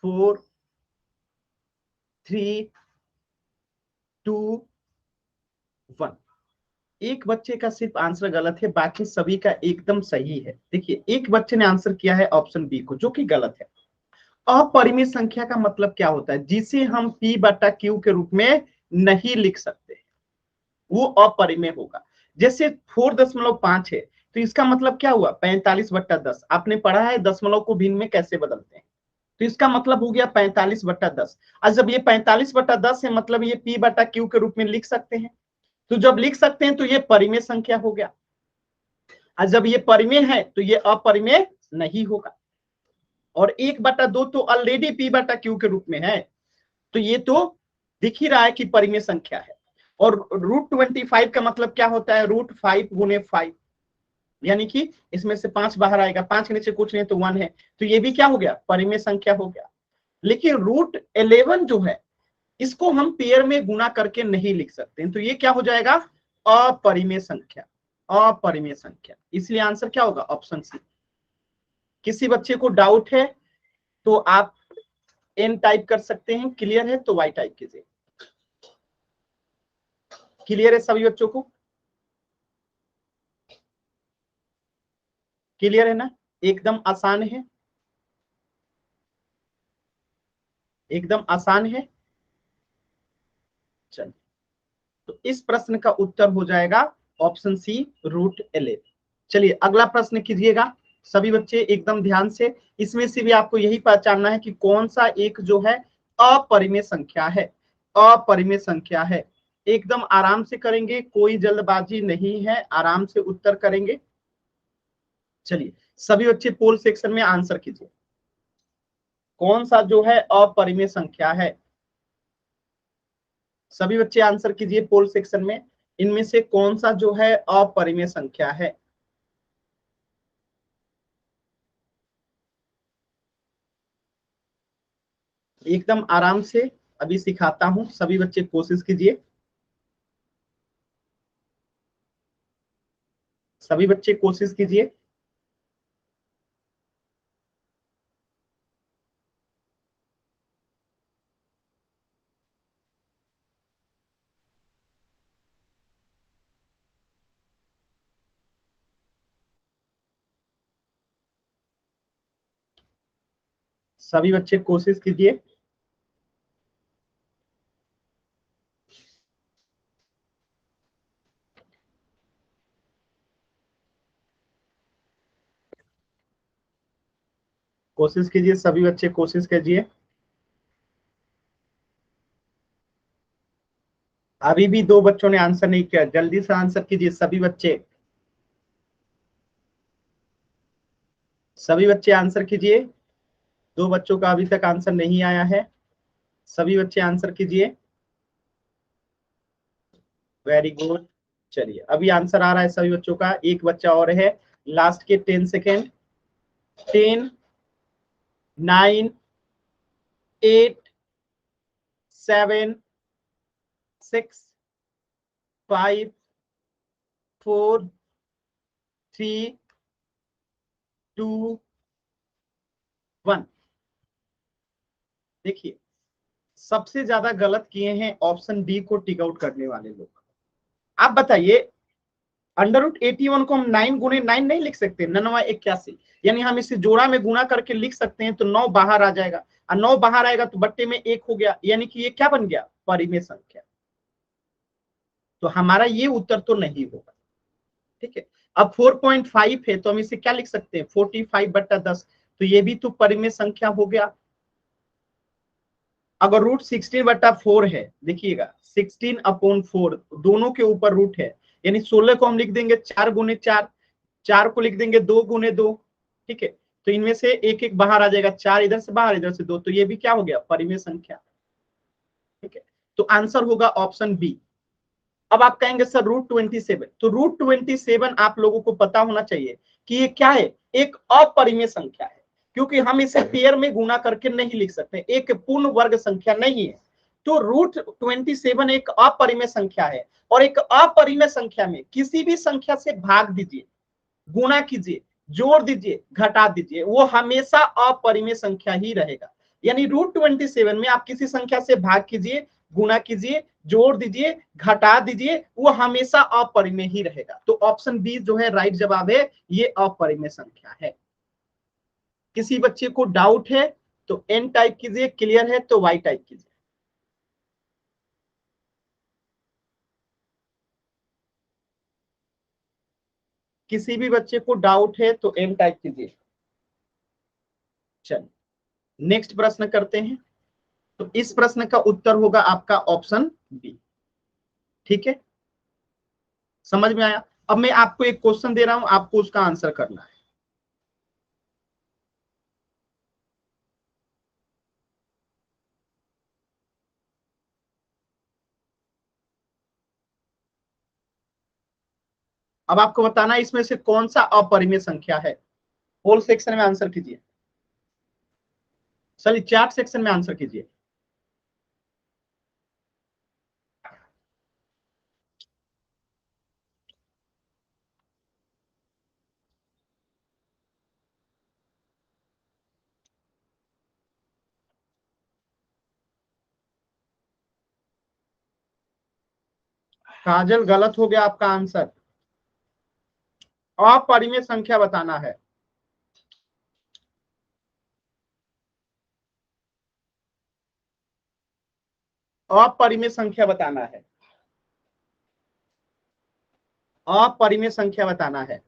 4, 3, 2, 1। एक बच्चे का सिर्फ आंसर गलत है, बाकी सभी का एकदम सही है। देखिए एक बच्चे ने आंसर किया है ऑप्शन बी को, जो कि गलत है। अपरिमेय संख्या का मतलब क्या होता है? जिसे हम P बटा Q के रूप में नहीं लिख सकते, वो अपरिमेय होगा। जैसे 4.5 है तो इसका मतलब क्या हुआ? 45/10। आपने पढ़ा है दशमलव को भिन्न में कैसे बदलते हैं, तो इसका मतलब हो गया 45/10। और जब ये 45/10 है मतलब ये P बटा Q के रूप में लिख सकते हैं, तो जब लिख सकते हैं तो ये परिमेय संख्या हो गया। और जब ये परिमेय है तो ये अपरिमेय नहीं होगा। और 1/2 तो ऑलरेडी P बटा Q के रूप में है, तो ये तो दिख ही रहा है कि परिमेय संख्या है। और √25 का मतलब क्या होता है? √5 गुने 5, यानी कि इसमें से 5 बाहर आएगा, 5 के नीचे कुछ नहीं तो 1 है, तो ये भी क्या हो गया? परिमेय संख्या हो गया। लेकिन √11 जो है इसको हम पेयर में गुना करके नहीं लिख सकते, तो ये क्या हो जाएगा? अपरिमेय संख्या। अपरिमेय संख्या, इसलिए आंसर क्या होगा? Option C. किसी बच्चे को डाउट है तो आप N टाइप कर सकते हैं, क्लियर है तो Y टाइप कीजिए। क्लियर है सभी बच्चों को? क्लियर है ना? एकदम आसान है, एकदम आसान है। चलिए, तो इस प्रश्न का उत्तर हो जाएगा ऑप्शन सी, √11। चलिए अगला प्रश्न कीजिएगा सभी बच्चे एकदम ध्यान से। इसमें से भी आपको यही पहचानना है कि कौन सा एक जो है अपरिमेय संख्या है। अपरिमेय संख्या है, एकदम आराम से करेंगे, कोई जल्दबाजी नहीं है, आराम से उत्तर करेंगे। चलिए सभी बच्चे पोल सेक्शन में आंसर कीजिए, कौन सा जो है अपरिमेय संख्या है? सभी बच्चे आंसर कीजिए पोल सेक्शन में, इनमें से कौन सा जो है अपरिमेय संख्या है? एकदम आराम से अभी सिखाता हूं, सभी बच्चे कोशिश कीजिए। सभी बच्चे कोशिश कीजिए। सभी बच्चे कोशिश कीजिए। कोशिश कीजिए सभी बच्चे, कोशिश कीजिए। अभी भी 2 बच्चों ने आंसर नहीं किया, जल्दी से आंसर कीजिए सभी बच्चे। सभी बच्चे आंसर कीजिए, 2 बच्चों का अभी तक आंसर नहीं आया है। सभी बच्चे आंसर कीजिए। Very good. चलिए अभी आंसर आ रहा है सभी बच्चों का, एक बच्चा और है, लास्ट के 10 सेकेंड। 10, 9, 8, 7, 6, 5, 4, 3, 2, 1। देखिए सबसे ज्यादा गलत किए हैं ऑप्शन डी को टिक आउट करने वाले लोग। आप बताइए, √81 को हम 9 गुने 9 नहीं लिख सकते? 9×81, यानी हम इसे जोड़ा में गुना करके लिख सकते हैं, तो 9 बाहर आ जाएगा, और 9 बाहर आएगा तो बट्टे में 1 हो गया, यानी कि ये क्या बन गया? परिमेय संख्या। तो हमारा ये उत्तर तो नहीं होगा, ठीक है। अब 4.5 है तो हम इसे क्या लिख सकते हैं? 45/10, तो ये भी तो परिमेय संख्या हो गया। अगर √16/4 है, देखिएगा 16/4 दोनों के ऊपर रूट है, यानी 16 को हम लिख देंगे 4 गुने 4, 4 को लिख देंगे 2 गुने 2, ठीक है। तो इनमें से एक एक बाहर आ जाएगा, 4 इधर से बाहर, इधर से 2, तो ये भी क्या हो गया? परिमेय संख्या, ठीक है। तो आंसर होगा ऑप्शन बी। अब आप कहेंगे सर √27, तो √27 आप लोगों को पता होना चाहिए कि ये क्या है? एक अपरिमेय संख्या है। क्योंकि हम इसे पेयर में गुना करके नहीं लिख सकते, एक पूर्ण वर्ग संख्या नहीं है। तो रूट 27 एक अपरिमेय संख्या है, और एक अपरिमेय संख्या में किसी भी संख्या से भाग दीजिए, गुणा कीजिए, जोड़ दीजिए, घटा दीजिए, वो हमेशा अपरिमेय संख्या ही रहेगा। यानी रूट 27 में आप किसी संख्या से भाग कीजिए, गुणा कीजिए, जोड़ दीजिए, घटा दीजिए, वो हमेशा अपरिमेय ही रहेगा। तो ऑप्शन बी जो है राइट जवाब है, ये अपरिमेय संख्या है। किसी बच्चे को डाउट है तो एन टाइप कीजिए, क्लियर है तो वाई टाइप कीजिए। किसी भी बच्चे को डाउट है तो एन टाइप कीजिए। चलिए नेक्स्ट प्रश्न करते हैं। तो इस प्रश्न का उत्तर होगा आपका ऑप्शन बी। ठीक है, समझ में आया? अब मैं आपको एक क्वेश्चन दे रहा हूं, आपको उसका आंसर करना है। अब आपको बताना है इसमें से कौन सा अपरिमेय संख्या है। होल सेक्शन में आंसर कीजिए, चलिए चैट सेक्शन में आंसर कीजिए। काजल गलत हो गया आपका आंसर, अपरिमेय संख्या बताना है। अपरिमेय संख्या बताना है, अपरिमेय संख्या बताना है।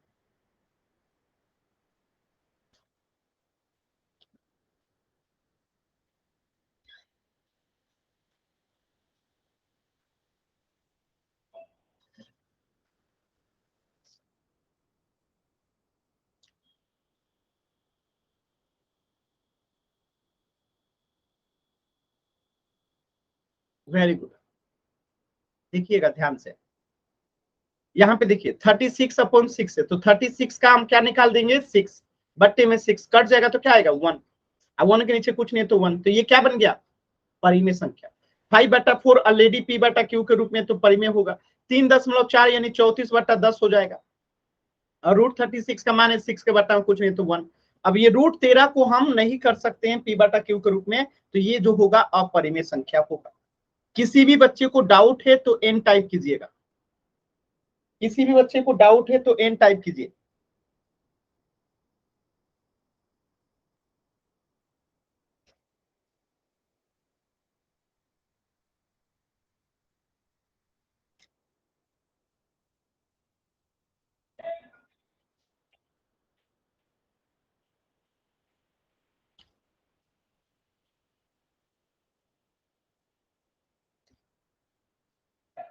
वेरी गुड, देखिएगा ध्यान से। यहाँ पे देखिए 36/6 है, तो 36 का हम क्या निकाल देंगे, 6 बट्टे में 6 कट जाएगा तो क्या आएगा 1, अब 1 के नीचे कुछ नहीं है तो 1, तो ये क्या बन गया, परिमेय संख्या। 5/4 ऑलरेडी P/Q के रूप में तो परिमेय होगा। 3.4 यानी 34/10 हो जाएगा। और रूट 36 का मान है 6 के बट्टा में कुछ नहीं तो 1। अब ये रूट 13 को हम नहीं कर सकते हैं P/Q के रूप में, तो ये जो होगा अपरिमेय संख्या होगा। किसी भी बच्चे को डाउट है तो एन टाइप कीजिएगा, किसी भी बच्चे को डाउट है तो एन टाइप कीजिए।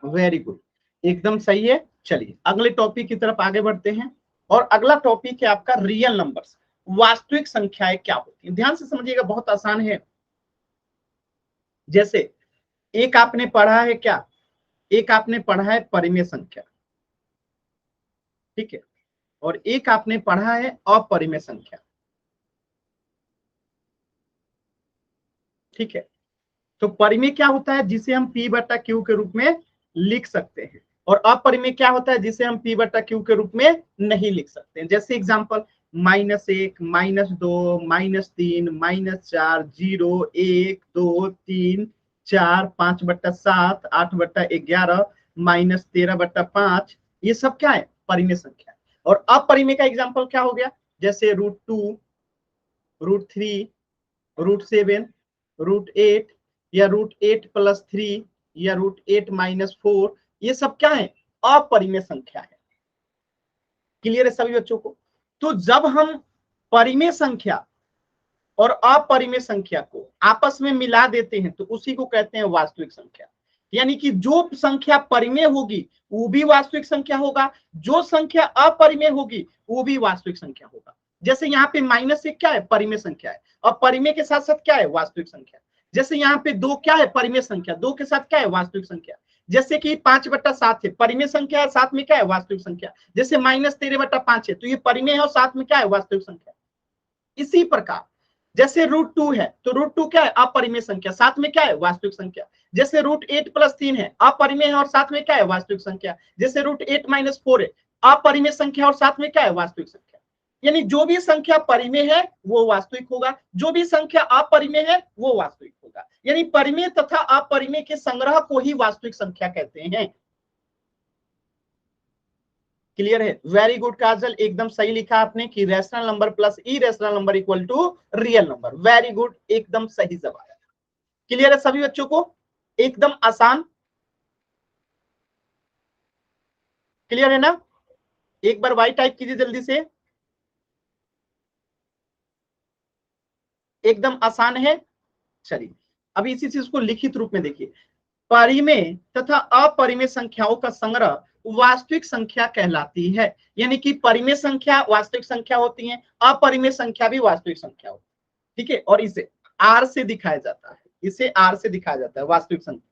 वेरी गुड, एकदम सही है। चलिए अगले टॉपिक की तरफ आगे बढ़ते हैं, और अगला टॉपिक है आपका रियल नंबर्स, वास्तविक संख्याएं क्या होती है। ध्यान से समझिएगा, बहुत आसान है। जैसे एक आपने पढ़ा है क्या, एक आपने पढ़ा है परिमेय संख्या, ठीक है, और एक आपने पढ़ा है अपरिमेय संख्या, ठीक है। तो परिमेय क्या होता है, जिसे हम P/Q के रूप में लिख सकते हैं, और अपरिमेय क्या होता है, जिसे हम P/Q के रूप में नहीं लिख सकते हैं। जैसे एग्जांपल -1, -2, -3, -4, 0, 1, 2, 3, 4, 5/7, 8/11, -13/5, ये सब क्या है, परिमेय संख्या। और अपरिमेय का एग्जांपल क्या हो गया, जैसे √2, √3, √7, √8, या √8+3, या √8-4, ये सब क्या है, अपरिमेय संख्या है। क्लियर है सभी बच्चों को? तो जब हम परिमेय संख्या और अपरिमेय संख्या को आपस में मिला देते हैं तो उसी को कहते हैं वास्तविक संख्या। यानी कि जो संख्या परिमेय होगी वो भी वास्तविक संख्या होगा, जो संख्या अपरिमेय होगी वो भी वास्तविक संख्या होगा। जैसे यहाँ पे -1 क्या है, परिमेय संख्या है, और परिमेय के साथ साथ क्या है, वास्तविक संख्या। जैसे यहाँ पे 2 क्या है, परिमेय संख्या, 2 के साथ क्या है, वास्तविक संख्या। जैसे कि 5/7 है, परिमेय संख्या है, साथ में क्या है, वास्तविक संख्या। जैसे -13/5 है, तो ये परिमेय है और साथ में क्या है, वास्तविक संख्या। इसी प्रकार जैसे √2 है तो √2 क्या है? अपरिमेय संख्या, साथ में क्या है? वास्तविक संख्या। जैसे √8 + 3 है, अपरिमेय है और साथ में क्या है? वास्तविक संख्या। जैसे √8 - 4 है, अपरिमेय संख्या और साथ में क्या है? वास्तविक संख्या। यानी जो भी संख्या परिमेय है वो वास्तविक होगा, जो भी संख्या अपरिमेय है वो वास्तविक होगा। यानी परिमेय तथा अपरिमेय के संग्रह को ही वास्तविक संख्या कहते हैं। क्लियर है? वेरी गुड काजल, एकदम सही लिखा आपने कि rational number plus irrational number equal to real number. Very good, एकदम सही जवाब। क्लियर है सभी बच्चों को? एकदम आसान। क्लियर है ना? एक बार वाई टाइप कीजिए जल्दी से। एकदम आसान है। चलिए अब इसी चीज को लिखित रूप में देखिए। परिमेय तथा अपरिमेय संख्याओं का संग्रह वास्तविक संख्या कहलाती है। यानी कि परिमेय संख्या वास्तविक संख्या होती है, अपरिमेय संख्या भी वास्तविक संख्या होती है। ठीक है, और इसे आर से दिखाया जाता है, इसे आर से दिखाया जाता है वास्तविक संख्या।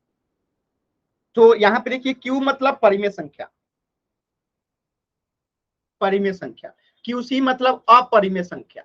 तो यहां पे देखिए क्यू मतलब परिमेय संख्या, परिमेय संख्या, क्यूसी मतलब अपरिमेय संख्या,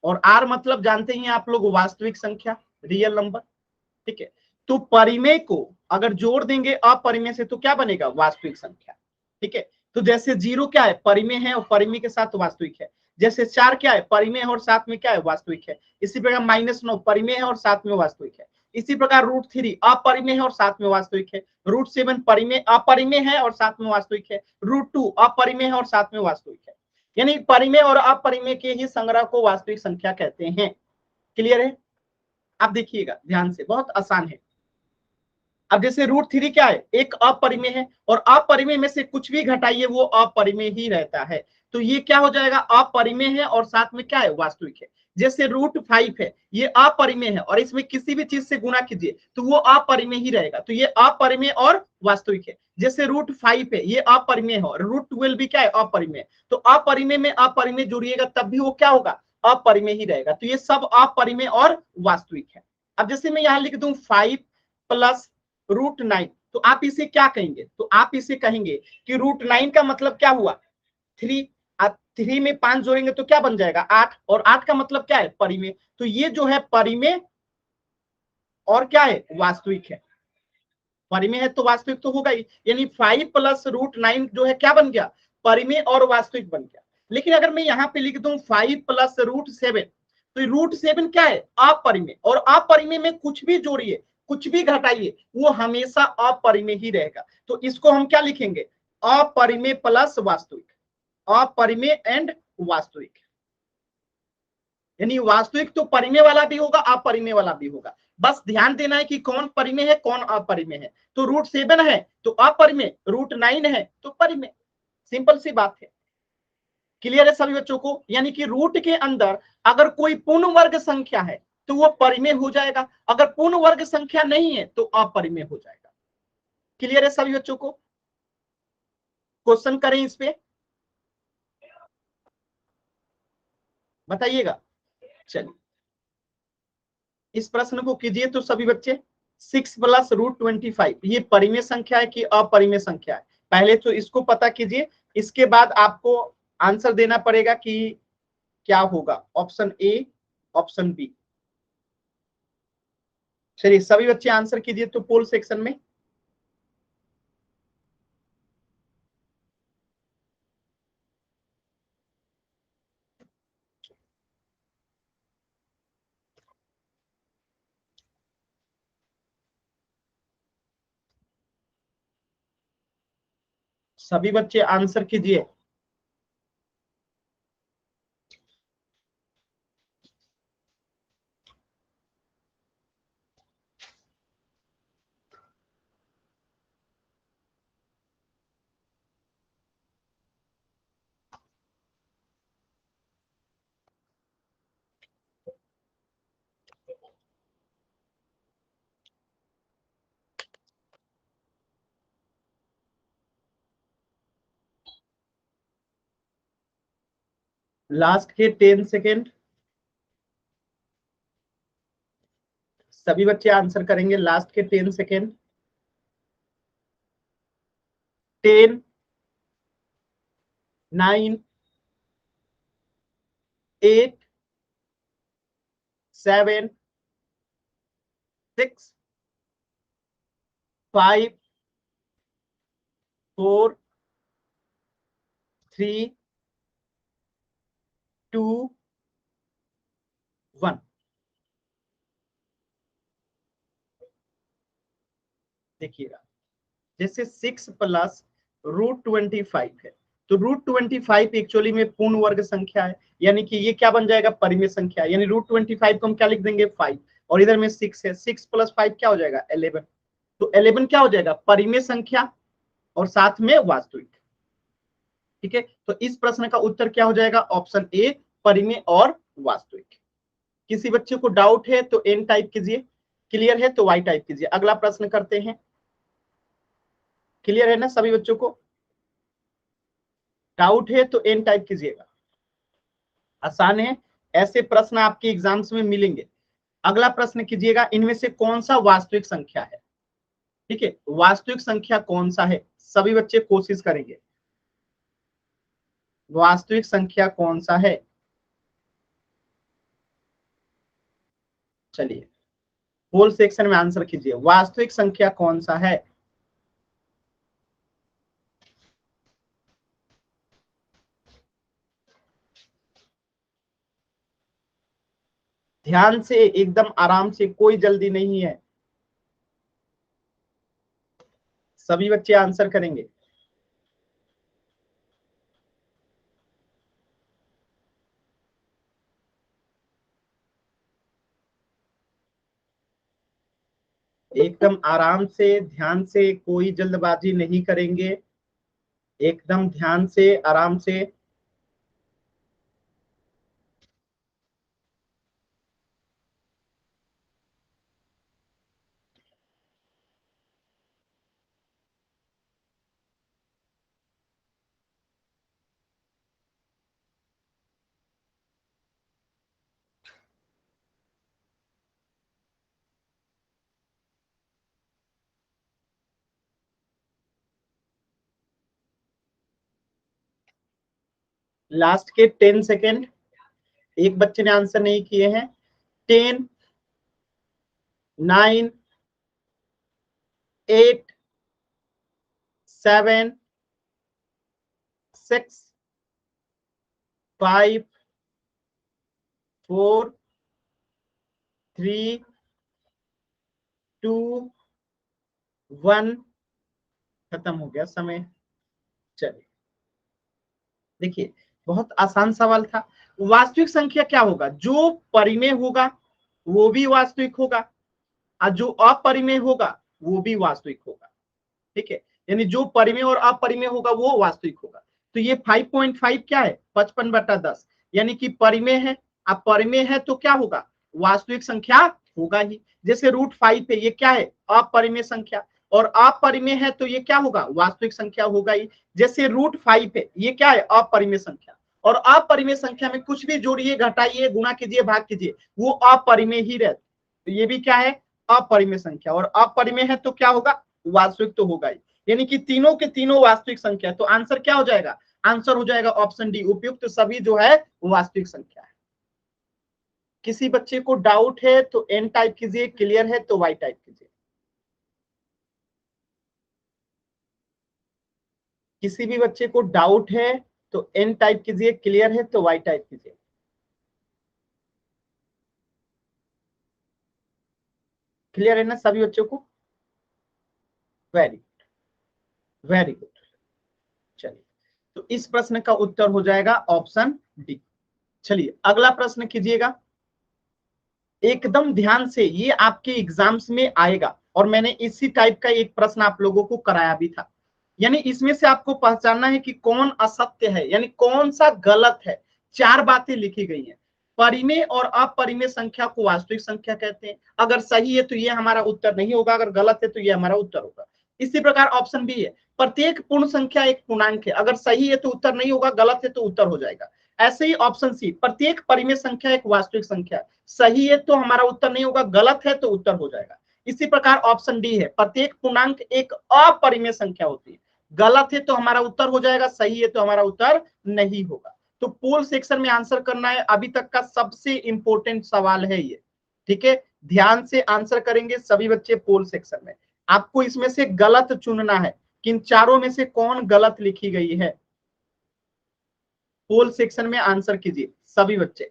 और आर मतलब जानते ही आप लोग वास्तविक संख्या, रियल नंबर। ठीक है, तो परिमेय को अगर जोड़ देंगे अपरिमेय से तो क्या बनेगा? वास्तविक संख्या। ठीक है, तो जैसे 0 क्या है? परिमेय है और परिमेय के साथ वास्तविक है। जैसे 4 क्या है? परिमेय है और साथ में क्या है? वास्तविक है। इसी प्रकार -9 परिमेय है और साथ में वास्तविक है। इसी प्रकार √3 अपरिमेय है और साथ में वास्तविक है। √7 परिमेय अपरिमेय है और साथ में वास्तविक है। √2 अपरिमेय है और साथ में वास्तविक है। यानी परिमेय और अपरिमेय के ही संग्रह को वास्तविक संख्या कहते हैं। क्लियर है? आप देखिएगा ध्यान से, बहुत आसान है। अब जैसे √3 क्या है? एक अपरिमेय है और अपरिमेय में से कुछ भी घटाइए वो अपरिमेय ही रहता है। तो ये क्या हो जाएगा? अपरिमेय है और साथ में क्या है? वास्तविक है। जैसे √5 है, ये अपरिमेय है और इसमें किसी भी चीज से गुणा कीजिए तो वो अपरिमेय ही रहेगा। तो ये अपरिमेय और वास्तविक है। जैसे √5 है, ये अपरिमेय है और √12 भी क्या है? अपरिमेय। तो अपरिमेय में अपरिमेय जोड़िएगा तब भी वो क्या होगा? अपरिमेय ही रहेगा। तो ये सब अपरिमेय और वास्तविक है। अब जैसे मैं यहां लिख दूं 5 + √9, तो आप इसे क्या कहेंगे? तो आप इसे कहेंगे कि √9 का मतलब क्या हुआ? 3। आप 3 में 5 जोड़ेंगे तो क्या बन जाएगा? 8, और 8 का मतलब क्या है? परिमेय। तो ये जो है परिमेय और क्या है? वास्तविक है। परिमेय है तो वास्तविक तो होगा ही। यानी 5 + √9 जो है क्या बन गया? परिमेय और वास्तविक बन गया। लेकिन अगर मैं यहाँ पे लिख दूं 5 + √7, तो √7 क्या है? अपरिमेय, और अपरिमेय में कुछ भी जोड़िए, कुछ भी घटाइए, वो हमेशा अपरिमेय ही रहेगा। तो इसको हम क्या लिखेंगे? अपरिमेय प्लस वास्तविक, अपरिमेय एंड वास्तविक। यानी वास्तविक तो परिमेय वाला भी होगा, अपरिमेय वाला भी होगा। बस ध्यान देना है कि कौन परिमेय है कौन अपरिमेय है। तो √7 है तो अपरिमेय, √9 है तो परिमेय। सिंपल सी बात है। क्लियर है सभी बच्चों को? यानी कि रूट के अंदर अगर कोई पूर्ण वर्ग संख्या है तो वो परिमेय हो जाएगा, अगर पूर्ण वर्ग संख्या नहीं है तो अपरिमेय हो जाएगा। क्लियर है सभी बच्चों को? क्वेश्चन करें इस पे, बताइएगा। चलिए इस प्रश्न को कीजिए तो सभी बच्चे। 6 + √25 ये परिमेय संख्या है कि अपरिमेय संख्या है? पहले तो इसको पता कीजिए, इसके बाद आपको आंसर देना पड़ेगा कि क्या होगा, ऑप्शन ए, ऑप्शन बी। चलिए सभी बच्चे आंसर कीजिए तो पोल सेक्शन में। सभी बच्चे आंसर कीजिए। लास्ट के 10 सेकेंड, सभी बच्चे आंसर करेंगे। लास्ट के 10 सेकेंड। 10, 9, 8 7 6 5 4 3 2 1। देखिएगा, जैसे 6 प्लस √25 है, तो √25 एक्चुअली में पूर्ण वर्ग संख्या है, यानी कि ये क्या बन जाएगा, परिमेय संख्या, यानी √25 को हम क्या लिख देंगे 5, और इधर में 6 है, 6 + 5 क्या हो जाएगा 11, तो 11 क्या हो जाएगा परिमेय संख्या और साथ में वास्तविक। ठीक है, तो इस प्रश्न का उत्तर क्या हो जाएगा, ऑप्शन ए परिमेय और वास्तविक। किसी बच्चे को डाउट है तो एन टाइप कीजिए, क्लियर है तो वाई टाइप कीजिए। अगला प्रश्न करते हैं, क्लियर है ना सभी बच्चों को, डाउट है तो एन टाइप कीजिएगा, आसान है, ऐसे प्रश्न आपके एग्जाम्स में मिलेंगे। अगला प्रश्न कीजिएगा, इनमें से कौन सा वास्तविक संख्या है। ठीक है, वास्तविक संख्या कौन सा है, सभी बच्चे कोशिश करेंगे, वास्तविक संख्या कौन सा है। चलिए होल सेक्शन में आंसर कीजिए, वास्तविक संख्या कौन सा है। ध्यान से, एकदम आराम से, कोई जल्दी नहीं है, सभी बच्चे आंसर करेंगे। एकदम आराम से, ध्यान से, कोई जल्दबाजी नहीं करेंगे, एकदम ध्यान से आराम से। लास्ट के 10 सेकेंड, एक बच्चे ने आंसर नहीं किए हैं। 10 9 8 7 6 5 4 3 2 1। खत्म हो गया समय। चलिए देखिए, बहुत आसान सवाल था। वास्तविक संख्या क्या होगा, जो परिमेय होगा वो भी वास्तविक होगा, और जो अपरिमेय होगा वो भी वास्तविक होगा। ठीक है, यानी जो परिमेय और अपरिमेय होगा वो वास्तविक होगा। तो ये 5.5 क्या है, 55/10, यानी कि परिमेय है, अपरिमेय है तो क्या होगा, वास्तविक संख्या होगा ही। जैसे √5 है, ये क्या है, अपरिमेय संख्या, और अपरिमेय है तो ये क्या होगा, वास्तविक संख्या होगा ही। जैसे √5 है, ये क्या है, अपरिमेय संख्या, और अपरिमेय संख्या में कुछ भी जोड़िए, घटाइए, गुणा कीजिए, भाग कीजिए, वो अपरिमेय ही रहता। तो ये भी क्या है, अपरिमेय संख्या, और अपरिमेय है तो क्या होगा, वास्तविक तो होगा ही। यानी कि तीनों के तीनों वास्तविक संख्या, तो आंसर क्या हो जाएगा, आंसर हो जाएगा ऑप्शन डी, उपयुक्त सभी जो है वास्तविक संख्या है। किसी बच्चे को डाउट है तो एन टाइप कीजिए, क्लियर है तो वाई टाइप कीजिए। किसी भी बच्चे को डाउट है तो एन टाइप कीजिए, क्लियर है तो वाई टाइप कीजिए। क्लियर है ना सभी बच्चों को, वेरी गुड, वेरी गुड। चलिए, तो इस प्रश्न का उत्तर हो जाएगा ऑप्शन डी। चलिए अगला प्रश्न कीजिएगा, एकदम ध्यान से, ये आपके एग्जाम्स में आएगा, और मैंने इसी टाइप का एक प्रश्न आप लोगों को कराया भी था। यानी इसमें से आपको पहचानना है कि कौन असत्य है, यानी कौन सा गलत है। 4 बातें लिखी गई हैं, परिमेय और अपरिमेय संख्या को वास्तविक संख्या कहते हैं, अगर सही है तो ये हमारा उत्तर नहीं होगा, अगर गलत है तो ये हमारा उत्तर होगा। इसी प्रकार ऑप्शन बी है, प्रत्येक पूर्ण संख्या एक पूर्णांक है, अगर सही है तो उत्तर नहीं होगा, गलत है तो उत्तर हो जाएगा। ऐसे ही ऑप्शन सी, प्रत्येक परिमेय संख्या एक वास्तविक संख्या है, सही है तो हमारा उत्तर नहीं होगा, गलत है तो उत्तर हो जाएगा। इसी प्रकार ऑप्शन डी है, प्रत्येक पूर्णांक एक अपरिमेय संख्या होती है, गलत है तो हमारा उत्तर हो जाएगा, सही है तो हमारा उत्तर नहीं होगा। तो पोल सेक्शन में आंसर करना है, अभी तक का सबसे इंपॉर्टेंट सवाल है ये, ठीक है। ध्यान से आंसर करेंगे सभी बच्चे पोल सेक्शन में। आपको इसमें से गलत चुनना है कि इन चारों में से कौन गलत लिखी गई है। पोल सेक्शन में आंसर कीजिए सभी बच्चे।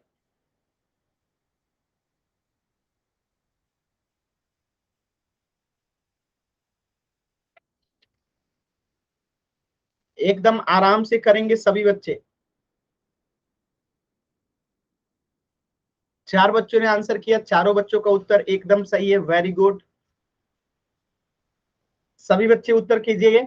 एकदम आराम से करेंगे सभी बच्चे। 4 बच्चों ने आंसर किया, चारों बच्चों का उत्तर एकदम सही है, वेरी गुड। सभी बच्चे उत्तर कीजिए।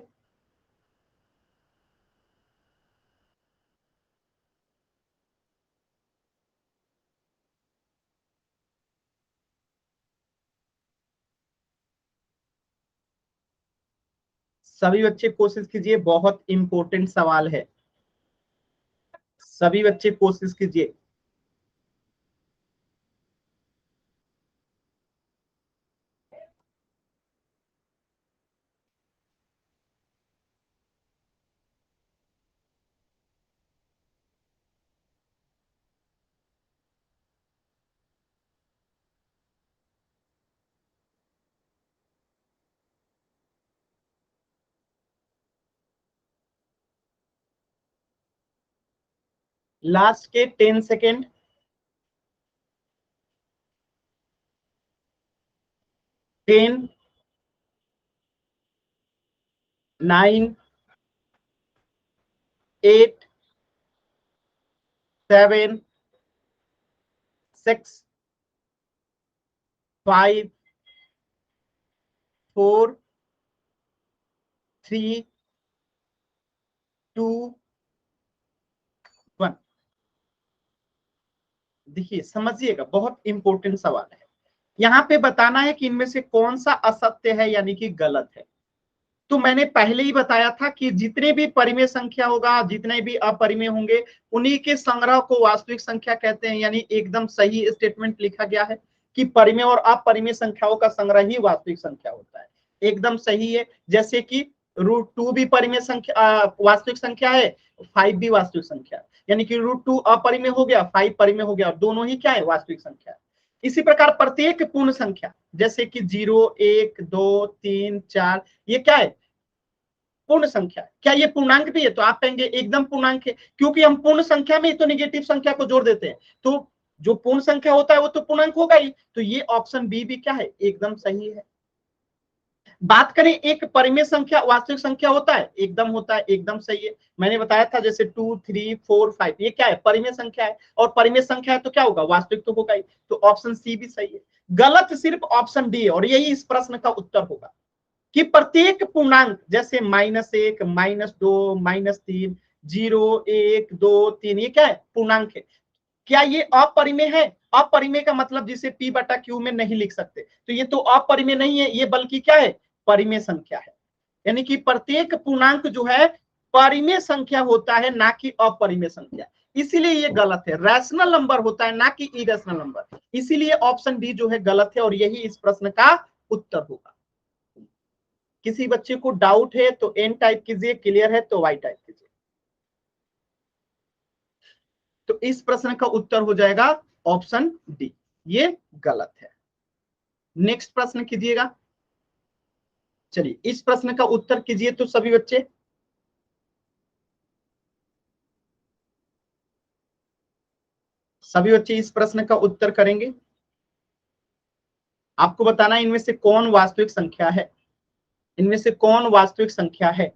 सभी बच्चे कोशिश कीजिए, बहुत इंपॉर्टेंट सवाल है, सभी बच्चे कोशिश कीजिए। लास्ट के 10 सेकेंड। 10, 9, 8, 7, 6, 5, 4, 3, 2, 1। देखिए समझिएगा, बहुत इंपॉर्टेंट सवाल है। यहाँ पे बताना है कि इनमें से कौन सा असत्य है यानी कि गलत है। तो मैंने पहले ही बताया था कि जितने भी परिमेय संख्या होगा, जितने भी अपरिमेय होंगे, उन्हीं के संग्रह को वास्तविक संख्या कहते हैं। यानी एकदम सही स्टेटमेंट लिखा गया है कि परिमेय और अपरिमेय संख्याओं का संग्रह ही वास्तविक संख्या होता है, एकदम सही है। जैसे कि √2 भी परिमेय संख्या वास्तविक संख्या है, 5 भी वास्तविक संख्या है, यानी कि √2 अपरिमेय हो गया, 5 परिमेय हो गया, और दोनों ही क्या है, वास्तविक संख्या है। इसी प्रकार प्रत्येक पूर्ण संख्या जैसे कि 0, 1, 2, 3, 4 ये क्या है, पूर्ण संख्या है। क्या ये पूर्णांक भी है? तो आप कहेंगे एकदम पूर्णांक है, क्योंकि हम पूर्ण संख्या में ही तो निगेटिव संख्या को जोड़ देते हैं, तो जो पूर्ण संख्या होता है वो तो पूर्णांक होगा ही। तो ये ऑप्शन बी भी क्या है, एकदम सही है। बात करें एक परिमेय संख्या वास्तविक संख्या होता है, एकदम होता है, एकदम सही है। मैंने बताया था जैसे 2, 3, 4, 5 ये क्या है, परिमेय संख्या है, और परिमेय संख्या है तो क्या होगा, वास्तविक तो होगा ही। तो ऑप्शन सी भी सही है। गलत सिर्फ ऑप्शन डी है, और यही इस प्रश्न का उत्तर होगा कि प्रत्येक पूर्णांक जैसे -1, -2, -3, 0, 1, 2, 3 ये क्या है, पूर्णांक है। क्या ये अपरिमेय है? अपरिमेय का मतलब जिसे P/Q में नहीं लिख सकते, तो ये तो अपरिमेय नहीं है, ये बल्कि क्या है, परिमेय संख्या है। यानी कि प्रत्येक पूर्णांक जो है परिमेय संख्या होता है, ना कि अपरिमेय संख्या। इसीलिए ये गलत है, रैशनल नंबर होता है ना कि इरेशनल नंबर। इसीलिए ऑप्शन डी जो है गलत है, और यही इस प्रश्न का उत्तर होगा। किसी बच्चे को डाउट है तो एन टाइप कीजिए, क्लियर है तो वाई टाइप कीजिए। तो इस प्रश्न का उत्तर हो जाएगा ऑप्शन डी, ये गलत है। नेक्स्ट प्रश्न कीजिएगा। चलिए इस प्रश्न का उत्तर कीजिए तो सभी बच्चे। सभी बच्चे इस प्रश्न का उत्तर करेंगे। आपको बताना है इनमें से कौन वास्तविक संख्या है, इनमें से कौन वास्तविक संख्या है।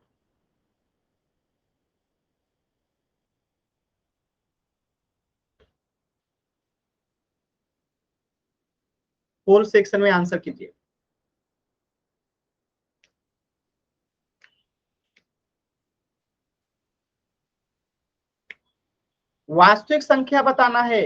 पोल सेक्शन में आंसर कीजिए। वास्तविक संख्या बताना है।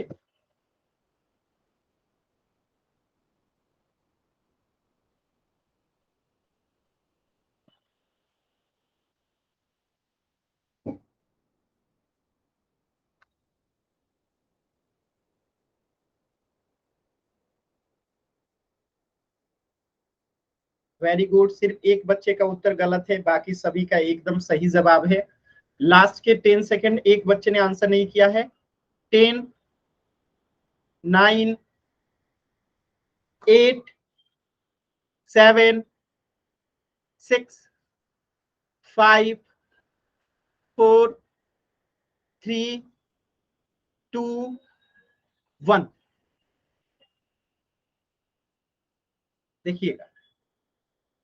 वेरी गुड, सिर्फ एक बच्चे का उत्तर गलत है, बाकी सभी का एकदम सही जवाब है। लास्ट के 10 सेकंड, एक बच्चे ने आंसर नहीं किया है। 10, 9, 8, 7, 6, 5, 4, 3, 2, 1। देखिएगा,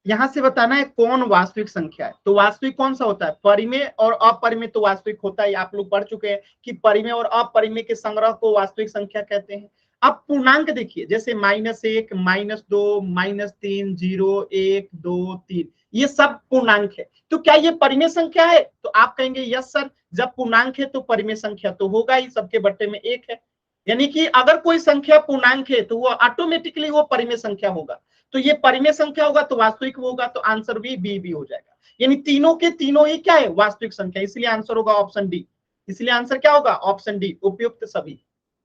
यहां से बताना है कौन वास्तविक संख्या है। तो वास्तविक कौन सा होता है? परिमेय और अपरिमेय तो वास्तविक होता है, आप लोग पढ़ चुके हैं कि परिमेय और अपरिमेय के संग्रह को वास्तविक संख्या कहते हैं। अब पूर्णांक देखिए, जैसे -1, -2, -3, 0, 1, 2, 3, ये सब पूर्णांक है। तो क्या ये परिमेय संख्या है? तो आप कहेंगे यस सर, जब पूर्णांक है तो परिमेय संख्या तो होगा ही, सबके बट्टे में 1 है। यानी कि अगर कोई संख्या पूर्णांक है तो वो ऑटोमेटिकली वो परिमेय संख्या होगा। तो ये परिमेय संख्या होगा तो वास्तविक होगा, तो आंसर बी हो जाएगा। यानी तीनों के तीनों ही क्या है? वास्तविक संख्या, इसलिए आंसर होगा ऑप्शन डी। इसलिए आंसर क्या होगा? ऑप्शन डी, उपयुक्त सभी।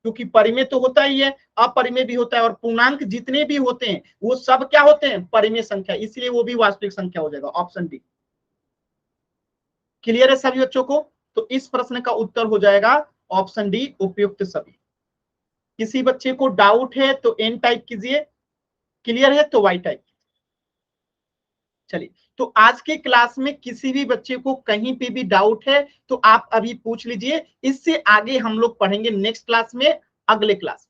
क्योंकि परिमेय तो होता ही है, अपरिमेय भी होता है, और पूर्णांक जितने भी होते हैं वो सब क्या होते हैं? परिमेय संख्या, इसलिए वो भी वास्तविक संख्या हो जाएगा, ऑप्शन डी। क्लियर है सभी बच्चों को? तो इस प्रश्न का उत्तर हो जाएगा ऑप्शन डी, उपयुक्त सभी। किसी बच्चे को डाउट है तो एन टाइप कीजिए, क्लियर है तो वाई टाइप। चलिए, तो आज के क्लास में किसी भी बच्चे को कहीं पे भी डाउट है तो आप अभी पूछ लीजिए। इससे आगे हम लोग पढ़ेंगे नेक्स्ट क्लास में, अगले क्लास।